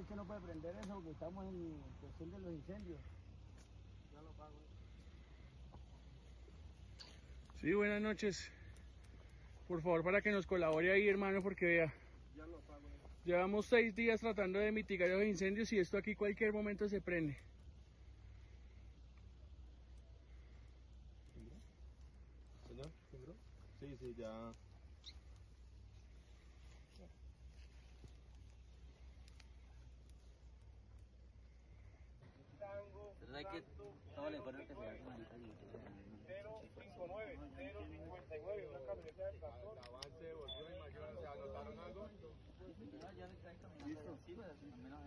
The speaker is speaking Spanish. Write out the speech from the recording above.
es que no puede prender eso porque estamos en cuestión de los incendios. Ya lo pago. Sí, buenas noches. Por favor, para que nos colabore ahí, hermano, porque vea. Ya lo pago. Llevamos 6 días tratando de mitigar los incendios y esto aquí cualquier momento se prende. ¿Señor? ¿Timbró? Sí, sí, ya. Pero hay que todo le poner que se hace malita y 059, 059, una camioneta del tractor. El avance volvió y mayor, ¿se anotaron algo? ya no está caminando. Sí, pues al menos